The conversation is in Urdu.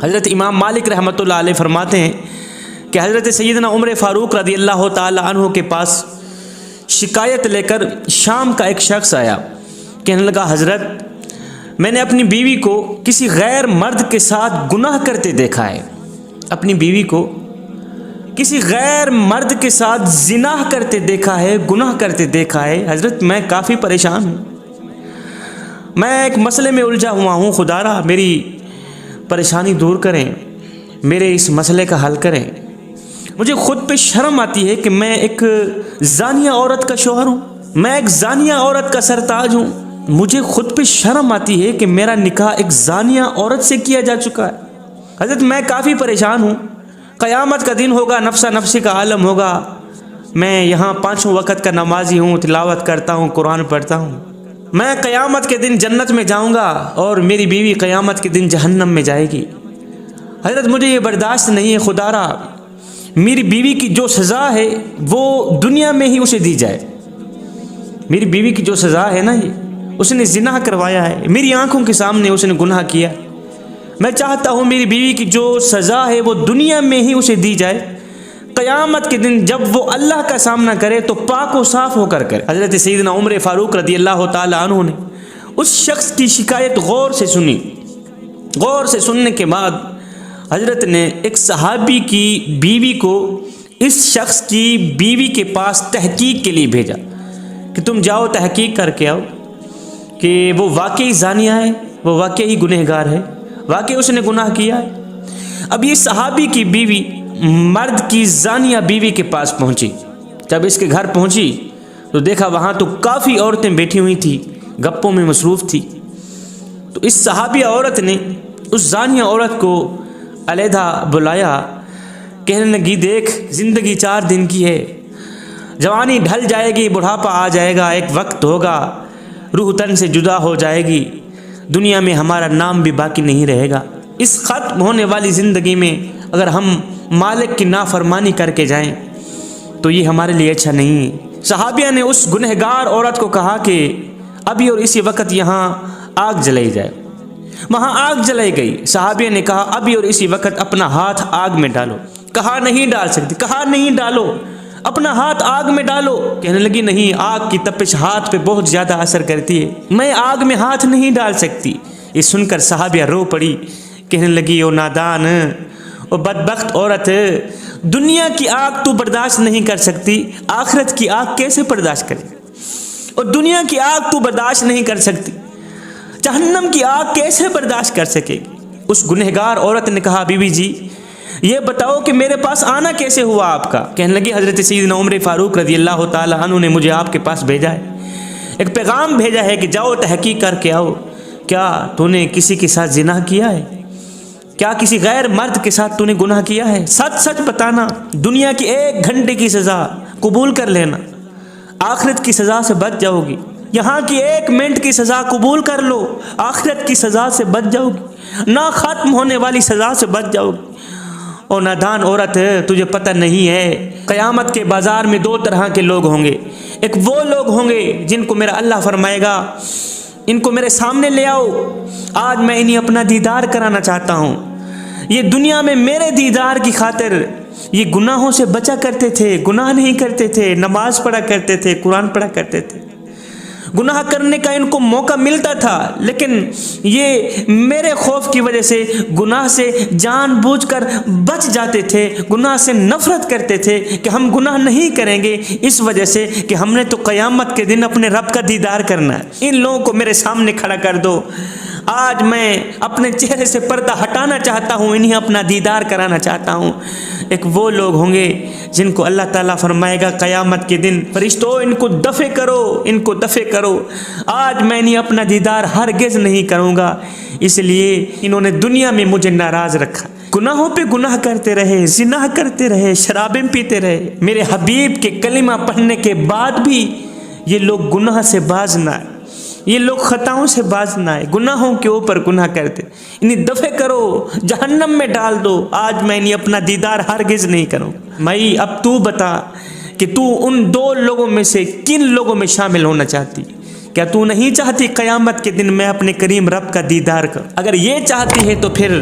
حضرت امام مالک رحمۃ اللہ علیہ فرماتے ہیں کہ حضرت سیدنا عمر فاروق رضی اللہ تعالی عنہ کے پاس شکایت لے کر شام کا ایک شخص آیا، کہنے لگا حضرت میں نے اپنی بیوی کو کسی غیر مرد کے ساتھ گناہ کرتے دیکھا ہے، اپنی بیوی کو کسی غیر مرد کے ساتھ زنا کرتے دیکھا ہے، گناہ کرتے دیکھا ہے، حضرت میں کافی پریشان ہوں، میں ایک مسئلے میں الجھا ہوا ہوں، خدا را میری پریشانی دور کریں، میرے اس مسئلے کا حل کریں۔ مجھے خود پہ شرم آتی ہے کہ میں ایک زانیہ عورت کا شوہر ہوں، میں ایک زانیہ عورت کا سرتاج ہوں، مجھے خود پہ شرم آتی ہے کہ میرا نکاح ایک زانیہ عورت سے کیا جا چکا ہے۔ حضرت میں کافی پریشان ہوں، قیامت کا دن ہوگا، نفسا نفسی کا عالم ہوگا، میں یہاں 5 وقت کا نمازی ہوں، تلاوت کرتا ہوں، قرآن پڑھتا ہوں، میں قیامت کے دن جنت میں جاؤں گا اور میری بیوی قیامت کے دن جہنم میں جائے گی۔ حضرت مجھے یہ برداشت نہیں ہے، خدا را میری بیوی کی جو سزا ہے وہ دنیا میں ہی اسے دی جائے۔ میری بیوی کی جو سزا ہے نا، یہ اس نے زنا کروایا ہے، میری آنکھوں کے سامنے اس نے گناہ کیا، میں چاہتا ہوں میری بیوی کی جو سزا ہے وہ دنیا میں ہی اسے دی جائے، قیامت کے دن جب وہ اللہ کا سامنا کرے تو پاک و صاف ہو کر کرے۔ حضرت سیدنا عمر فاروق رضی اللہ تعالی عنہ نے اس شخص کی شکایت غور سے سنی، غور سے سننے کے بعد حضرت نے ایک صحابی کی بیوی کو اس شخص کی بیوی کے پاس تحقیق کے لیے بھیجا کہ تم جاؤ تحقیق کر کے آؤ کہ وہ واقعی زانیہ ہے، وہ واقعی گنہگار ہے، واقعی اس نے گناہ کیا ہے۔ اب یہ صحابی کی بیوی مرد کی زانیہ بیوی کے پاس پہنچی، جب اس کے گھر پہنچی تو دیکھا وہاں تو کافی عورتیں بیٹھی ہوئی تھیں، گپوں میں مصروف تھی، تو اس صحابیہ عورت نے اس زانیہ عورت کو علیحدہ بلایا، کہنے لگی دیکھ زندگی 4 دن کی ہے، جوانی ڈھل جائے گی، بڑھاپا آ جائے گا، ایک وقت ہوگا روح تن سے جدا ہو جائے گی، دنیا میں ہمارا نام بھی باقی نہیں رہے گا، اس ختم ہونے والی زندگی میں اگر ہم مالک کی نافرمانی کر کے جائیں تو یہ ہمارے لیے اچھا نہیں ہے۔ صحابیہ نے اس گنہگار عورت کو کہا کہ ابھی اور اسی وقت یہاں آگ جلائی جائے، وہاں آگ جلائی گئی۔ صحابیہ نے کہا ابھی اور اسی وقت اپنا ہاتھ آگ میں ڈالو، کہا نہیں ڈال سکتی، کہا نہیں ڈالو، اپنا ہاتھ آگ میں ڈالو، کہنے لگی نہیں، آگ کی تپش ہاتھ پہ بہت زیادہ اثر کرتی ہے، میں آگ میں ہاتھ نہیں ڈال سکتی۔ یہ سن کر صحابیہ رو پڑی، کہنے لگی او نادان، او بدبخت عورت، دنیا کی آگ تو برداشت نہیں کر سکتی، آخرت کی آگ کیسے برداشت کرے؟ اور دنیا کی آگ تو برداشت نہیں کر سکتی، جہنم کی آگ کیسے برداشت کر سکے گی؟ اس گنہگار عورت نے کہا بیوی جی یہ بتاؤ کہ میرے پاس آنا کیسے ہوا آپ کا؟ کہنے لگی حضرت سیدنا عمر فاروق رضی اللہ تعالی عنہ نے مجھے آپ کے پاس بھیجا ہے، ایک پیغام بھیجا ہے کہ جاؤ تحقیق کر کے آؤ، کیا تو نے کسی کے ساتھ زنا کیا ہے؟ کیا کسی غیر مرد کے ساتھ تو نے گناہ کیا ہے؟ سچ سچ بتانا، دنیا کی 1 گھنٹے کی سزا قبول کر لینا، آخرت کی سزا سے بچ جاؤ گی، یہاں کی 1 منٹ کی سزا قبول کر لو، آخرت کی سزا سے بچ جاؤ گی، نہ ختم ہونے والی سزا سے بچ جاؤ گی۔ اور نادان عورت، تجھے پتہ نہیں ہے قیامت کے بازار میں 2 طرح کے لوگ ہوں گے، ایک وہ لوگ ہوں گے جن کو میرا اللہ فرمائے گا ان کو میرے سامنے لے آؤ، آج میں انہیں اپنا دیدار کرانا چاہتا ہوں، یہ دنیا میں میرے دیدار کی خاطر یہ گناہوں سے بچا کرتے تھے، گناہ نہیں کرتے تھے، نماز پڑھا کرتے تھے، قرآن پڑھا کرتے تھے، گناہ کرنے کا ان کو موقع ملتا تھا، لیکن یہ میرے خوف کی وجہ سے گناہ سے جان بوجھ کر بچ جاتے تھے، گناہ سے نفرت کرتے تھے کہ ہم گناہ نہیں کریں گے، اس وجہ سے کہ ہم نے تو قیامت کے دن اپنے رب کا دیدار کرنا ہے۔ ان لوگوں کو میرے سامنے کھڑا کر دو، آج میں اپنے چہرے سے پردہ ہٹانا چاہتا ہوں، انہیں اپنا دیدار کرانا چاہتا ہوں۔ ایک وہ لوگ ہوں گے جن کو اللہ تعالیٰ فرمائے گا قیامت کے دن فرشتوں ان کو دفع کرو، ان کو دفع کرو، آج میں انہیں اپنا دیدار ہرگز نہیں کروں گا، اس لیے انہوں نے دنیا میں مجھے ناراض رکھا، گناہوں پہ گناہ کرتے رہے، زنا کرتے رہے، شرابیں پیتے رہے، میرے حبیب کے کلمہ پڑھنے کے بعد بھی یہ لوگ گناہ سے باز نہ آئے، یہ لوگ خطاؤں سے باز نہ آئے، گناہوں کے اوپر گناہ کرتے، انہیں دفع کرو، جہنم میں ڈال دو، آج میں انہیں اپنا دیدار ہرگز نہیں کروں۔ مائی اب تو بتا کہ تو ان 2 لوگوں میں سے کن لوگوں میں شامل ہونا چاہتی؟ کیا تو نہیں چاہتی قیامت کے دن میں اپنے کریم رب کا دیدار کروں؟ اگر یہ چاہتی ہے تو پھر